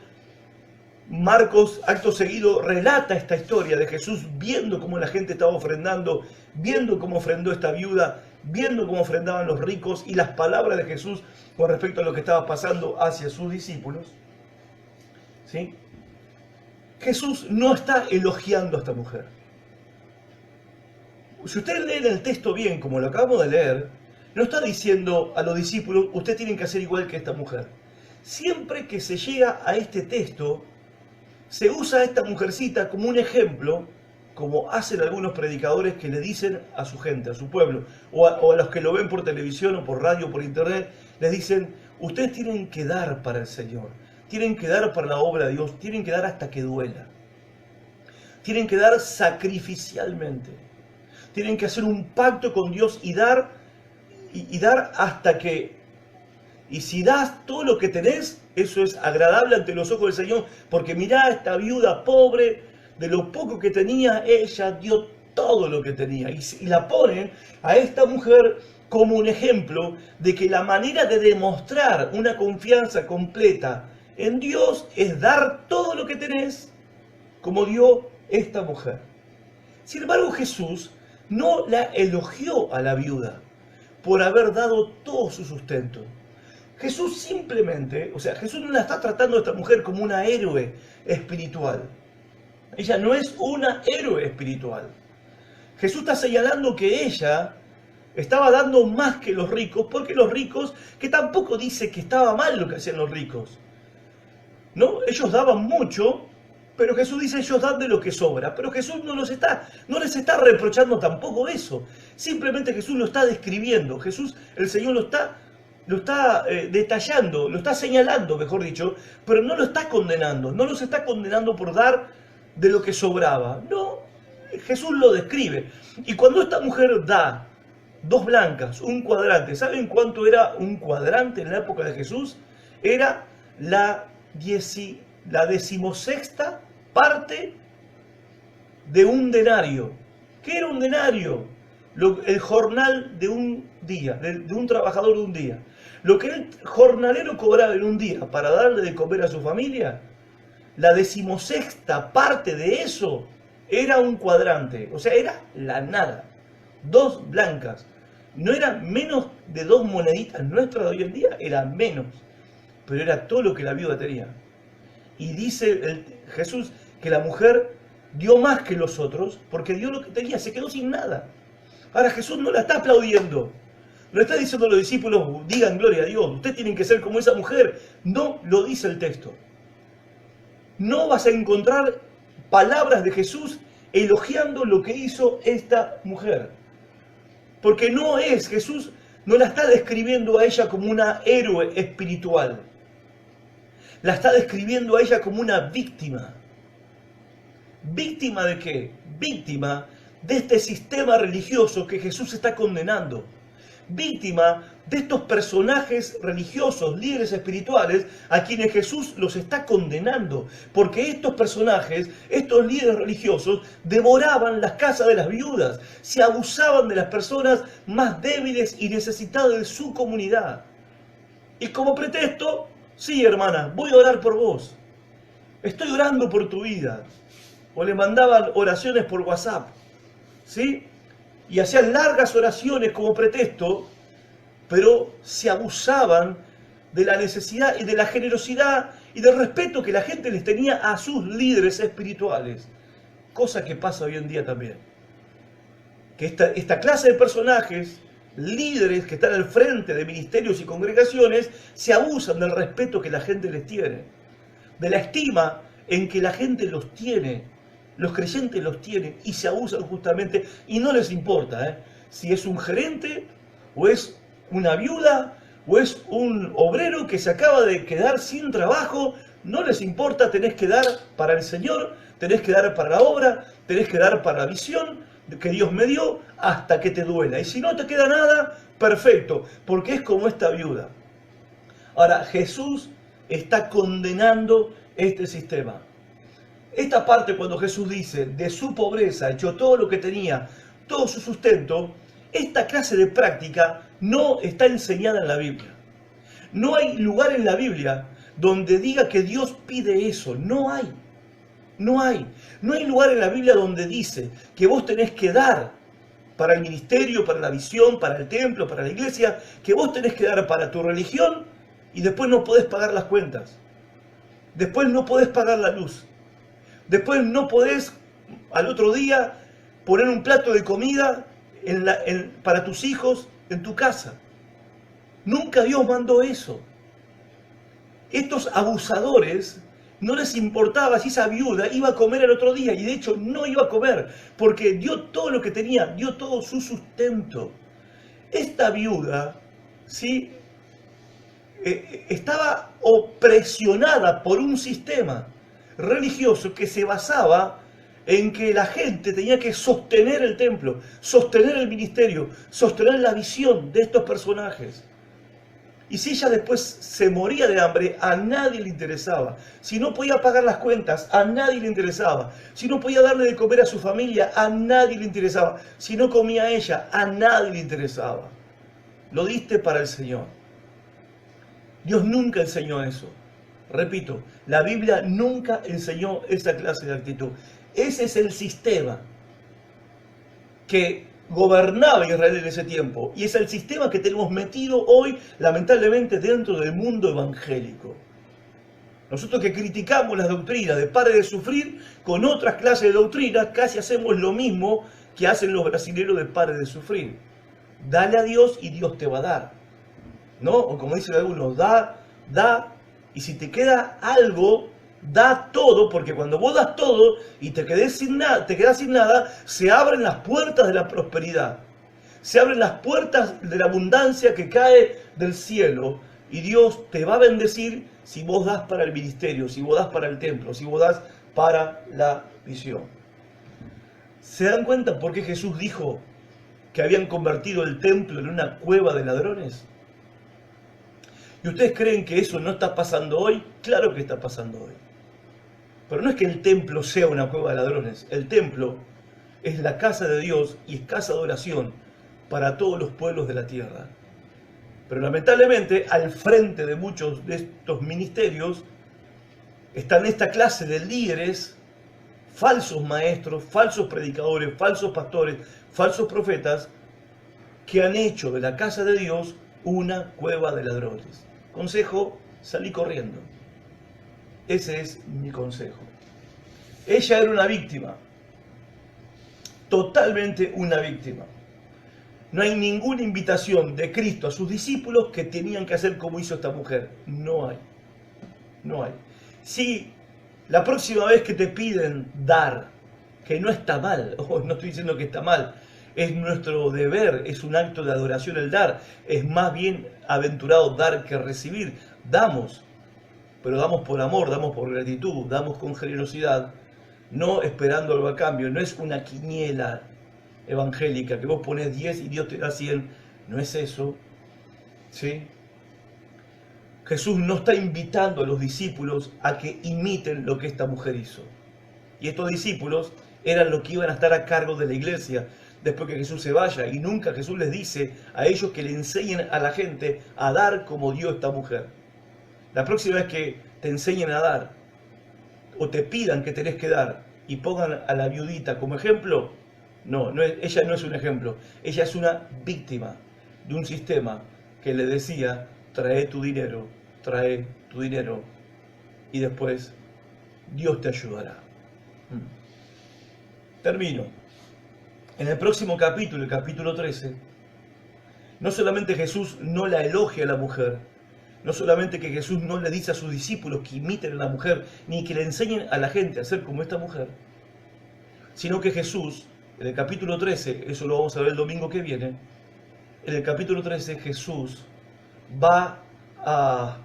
Marcos, acto seguido, relata esta historia de Jesús viendo cómo la gente estaba ofrendando, viendo cómo ofrendó esta viuda, viendo cómo ofrendaban los ricos y las palabras de Jesús con respecto a lo que estaba pasando hacia sus discípulos. ¿Sí? Jesús no está elogiando a esta mujer. Si ustedes leen el texto bien, como lo acabamos de leer, no está diciendo a los discípulos, ustedes tienen que hacer igual que esta mujer. Siempre que se llega a este texto, se usa a esta mujercita como un ejemplo, como hacen algunos predicadores que le dicen a su gente, a su pueblo, o a los que lo ven por televisión o por radio o por internet, les dicen, ustedes tienen que dar para el Señor, tienen que dar para la obra de Dios, tienen que dar hasta que duela. Tienen que dar sacrificialmente. Tienen que hacer un pacto con Dios y dar hasta que... Y si das todo lo que tenés, eso es agradable ante los ojos del Señor, porque mirá, esta viuda pobre, de lo poco que tenía, ella dio todo lo que tenía. Y la ponen a esta mujer como un ejemplo de que la manera de demostrar una confianza completa en Dios es dar todo lo que tenés, como dio esta mujer. Sin embargo, Jesús no la elogió a la viuda por haber dado todo su sustento. Jesús simplemente, Jesús no la está tratando a esta mujer como una héroe espiritual. Ella no es una héroe espiritual. Jesús está señalando que ella estaba dando más que los ricos, porque los ricos, que tampoco dice que estaba mal lo que hacían los ricos, ¿no? Ellos daban mucho, pero Jesús dice ellos dan de lo que sobra. Pero Jesús no les está reprochando tampoco eso. Simplemente Jesús lo está describiendo. Jesús, el Señor lo está detallando, lo está señalando, mejor dicho, pero no lo está condenando. No los está condenando por dar de lo que sobraba. No, Jesús lo describe. Y cuando esta mujer da 2 blancas, un cuadrante, ¿saben cuánto era un cuadrante en la época de Jesús? Era la 16ª parte de un denario. ¿Qué era un denario? El jornal de un día, de un trabajador de un día. Lo que el jornalero cobraba en un día para darle de comer a su familia, la 16ª parte de eso era un cuadrante. O sea, era la nada. 2 blancas. No eran menos de 2 moneditas nuestras de hoy en día, era menos. Pero era todo lo que la viuda tenía. Y dice Jesús que la mujer dio más que los otros, porque dio lo que tenía, se quedó sin nada. Ahora Jesús no la está aplaudiendo. No está diciendo a los discípulos, digan gloria a Dios, ustedes tienen que ser como esa mujer. No lo dice el texto. No vas a encontrar palabras de Jesús elogiando lo que hizo esta mujer. Porque Jesús no la está describiendo a ella como una héroe espiritual. La está describiendo a ella como una víctima. ¿Víctima de qué? Víctima de este sistema religioso que Jesús está condenando. Víctima de estos personajes religiosos, líderes espirituales, a quienes Jesús los está condenando. Porque estos personajes, estos líderes religiosos, devoraban las casas de las viudas, se abusaban de las personas más débiles y necesitadas de su comunidad. Y como pretexto, sí, hermana, voy a orar por vos. Estoy orando por tu vida. O le mandaban oraciones por WhatsApp, ¿sí? Y hacían largas oraciones como pretexto, pero se abusaban de la necesidad y de la generosidad y del respeto que la gente les tenía a sus líderes espirituales. Cosa que pasa hoy en día también. Que esta clase de personajes, líderes que están al frente de ministerios y congregaciones, se abusan del respeto que la gente les tiene, de la estima en que la gente los tiene. Los creyentes los tienen y se abusan justamente y no les importa si es un gerente o es una viuda o es un obrero que se acaba de quedar sin trabajo. No les importa, tenés que dar para el Señor, tenés que dar para la obra, tenés que dar para la visión que Dios me dio hasta que te duela. Y si no te queda nada, perfecto, porque es como esta viuda. Ahora, Jesús está condenando este sistema. Esta parte cuando Jesús dice, de su pobreza echó todo lo que tenía, todo su sustento, esta clase de práctica no está enseñada en la Biblia. No hay lugar en la Biblia donde diga que Dios pide eso. No hay. No hay. No hay lugar en la Biblia donde dice que vos tenés que dar para el ministerio, para la visión, para el templo, para la iglesia, que vos tenés que dar para tu religión y después no podés pagar las cuentas. Después no podés pagar la luz. Después no podés al otro día poner un plato de comida para tus hijos en tu casa. Nunca Dios mandó eso. Estos abusadores no les importaba si esa viuda iba a comer el otro día, y de hecho no iba a comer, porque dio todo lo que tenía, dio todo su sustento. Esta viuda, ¿sí? estaba opresionada por un sistema religioso que se basaba en que la gente tenía que sostener el templo, sostener el ministerio, sostener la visión de estos personajes. Y si ella después se moría de hambre, a nadie le interesaba. Si no podía pagar las cuentas, a nadie le interesaba. Si no podía darle de comer a su familia, a nadie le interesaba. Si no comía ella, a nadie le interesaba. Lo diste para el Señor. Dios nunca enseñó eso. Repito, la Biblia nunca enseñó esa clase de actitud. Ese es el sistema que gobernaba Israel en ese tiempo. Y es el sistema que tenemos metido hoy, lamentablemente, dentro del mundo evangélico. Nosotros que criticamos las doctrinas de Pare de Sufrir, con otras clases de doctrinas, casi hacemos lo mismo que hacen los brasileños de Pare de Sufrir. Dale a Dios y Dios te va a dar. ¿No? O como dicen algunos, da, y si te queda algo, da todo, porque cuando vos das todo y te quedás sin nada, se abren las puertas de la prosperidad. Se abren las puertas de la abundancia que cae del cielo, y Dios te va a bendecir si vos das para el ministerio, si vos das para el templo, si vos das para la visión. ¿Se dan cuenta por qué Jesús dijo que habían convertido el templo en una cueva de ladrones? ¿Y ustedes creen que eso no está pasando hoy? Claro que está pasando hoy. Pero no es que el templo sea una cueva de ladrones. El templo es la casa de Dios y es casa de oración para todos los pueblos de la tierra. Pero lamentablemente, al frente de muchos de estos ministerios, están esta clase de líderes, falsos maestros, falsos predicadores, falsos pastores, falsos profetas, que han hecho de la casa de Dios una cueva de ladrones. Consejo, salí corriendo. Ese es mi consejo. Ella era una víctima, totalmente una víctima. No hay ninguna invitación de Cristo a sus discípulos que tenían que hacer como hizo esta mujer. No hay. No hay. Si la próxima vez que te piden dar, que no está mal, no estoy diciendo que está mal, es nuestro deber, es un acto de adoración el dar, es más bien aventurado dar que recibir. Damos, pero damos por amor, damos por gratitud, damos con generosidad, no esperando algo a cambio. No es una quiniela evangélica que vos pones 10 y Dios te da 100, no es eso, ¿sí? Jesús no está invitando a los discípulos a que imiten lo que esta mujer hizo. Y estos discípulos eran los que iban a estar a cargo de la iglesia después que Jesús se vaya. Y nunca Jesús les dice a ellos que le enseñen a la gente a dar como dio esta mujer. La próxima vez que te enseñen a dar, o te pidan que tenés que dar, y pongan a la viudita como ejemplo, ella no es un ejemplo. Ella es una víctima de un sistema que le decía: trae tu dinero, y después Dios te ayudará. Termino. En el próximo capítulo, el capítulo 13, no solamente Jesús no la elogia a la mujer, no solamente que Jesús no le dice a sus discípulos que imiten a la mujer, ni que le enseñen a la gente a ser como esta mujer, sino que Jesús, en el capítulo 13, eso lo vamos a ver el domingo que viene, en el capítulo 13 Jesús va a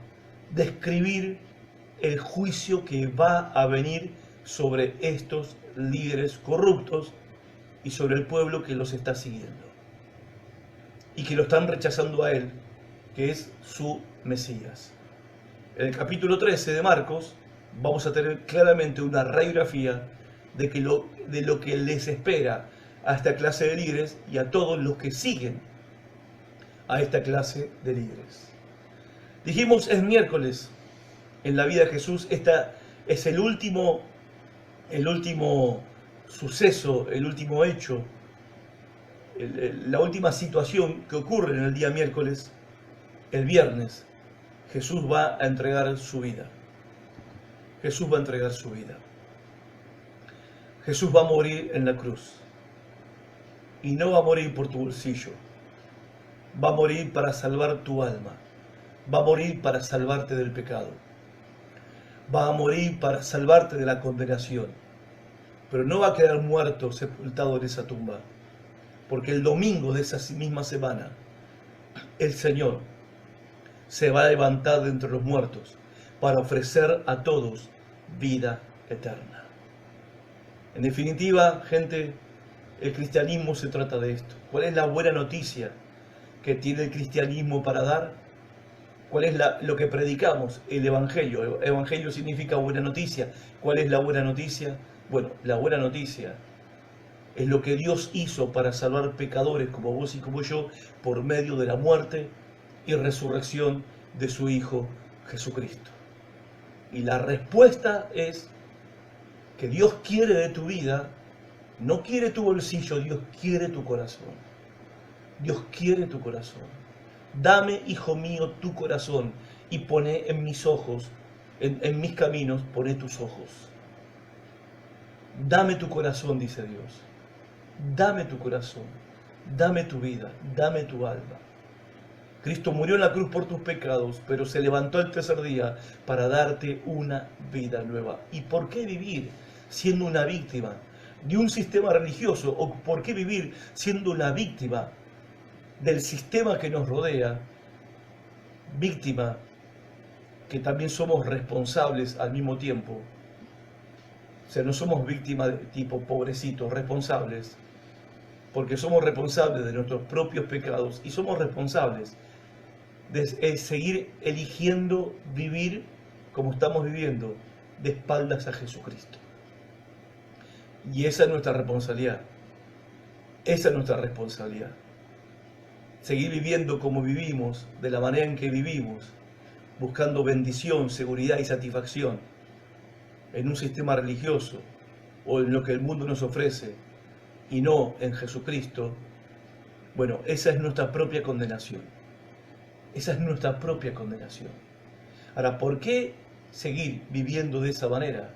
describir el juicio que va a venir sobre estos líderes corruptos y sobre el pueblo que los está siguiendo y que lo están rechazando a él, que es su Mesías. En el capítulo 13 de Marcos vamos a tener claramente una radiografía de lo que les espera a esta clase de líderes y a todos los que siguen a esta clase de líderes. Dijimos, es miércoles en la vida de Jesús. Esta es el último suceso, el último hecho, la última situación que ocurre en el día miércoles. El viernes Jesús va a entregar su vida. Jesús va a entregar su vida. Jesús va a morir en la cruz. Y no va a morir por tu bolsillo. Va a morir para salvar tu alma. Va a morir para salvarte del pecado. Va a morir para salvarte de la condenación. Pero no va a quedar muerto, sepultado en esa tumba. Porque el domingo de esa misma semana, el Señor se va a levantar de entre los muertos para ofrecer a todos vida eterna. En definitiva, gente, el cristianismo se trata de esto. ¿Cuál es la buena noticia que tiene el cristianismo para dar? ¿Cuál es lo que predicamos? El Evangelio. Evangelio significa buena noticia. ¿Cuál es la buena noticia? Bueno, la buena noticia es lo que Dios hizo para salvar pecadores como vos y como yo por medio de la muerte y resurrección de su Hijo Jesucristo. Y la respuesta es que Dios quiere de tu vida, no quiere tu bolsillo, Dios quiere tu corazón. Dios quiere tu corazón. Dame, hijo mío, tu corazón y poné en mis ojos, en mis caminos, poné tus ojos. Dame tu corazón, dice Dios. Dame tu corazón, dame tu vida, dame tu alma. Cristo murió en la cruz por tus pecados, pero se levantó el tercer día para darte una vida nueva. ¿Y por qué vivir siendo una víctima de un sistema religioso? ¿O por qué vivir siendo una víctima del sistema que nos rodea? Víctima que también somos responsables al mismo tiempo. O sea, no somos víctimas de tipo pobrecitos, responsables, porque somos responsables de nuestros propios pecados y somos responsables de seguir eligiendo vivir como estamos viviendo, de espaldas a Jesucristo. Y esa es nuestra responsabilidad. Esa es nuestra responsabilidad. Seguir viviendo como vivimos, de la manera en que vivimos, buscando bendición, seguridad y satisfacción en un sistema religioso o en lo que el mundo nos ofrece y no en Jesucristo. Bueno, esa es nuestra propia condenación. Esa es nuestra propia condenación. Ahora, ¿por qué seguir viviendo de esa manera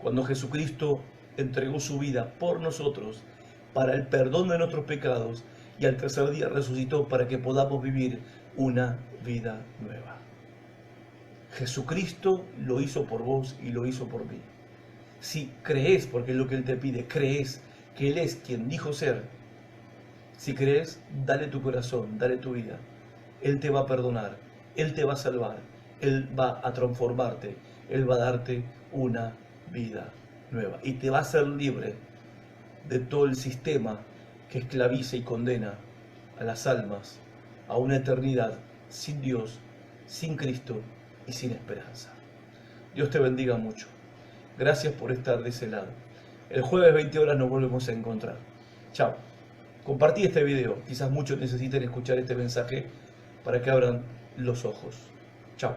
cuando Jesucristo entregó su vida por nosotros para el perdón de nuestros pecados y al tercer día resucitó para que podamos vivir una vida nueva? Jesucristo lo hizo por vos y lo hizo por mí. Si crees, porque es lo que Él te pide, crees que Él es quien dijo ser, si crees, dale tu corazón, dale tu vida. Él te va a perdonar, Él te va a salvar, Él va a transformarte, Él va a darte una vida nueva y te va a hacer libre de todo el sistema que esclaviza y condena a las almas a una eternidad sin Dios, sin Cristo y sin esperanza. Dios te bendiga mucho. Gracias por estar de ese lado. El jueves 20 horas nos volvemos a encontrar. Chao. Compartí este video. Quizás muchos necesiten escuchar este mensaje para que abran los ojos. Chao.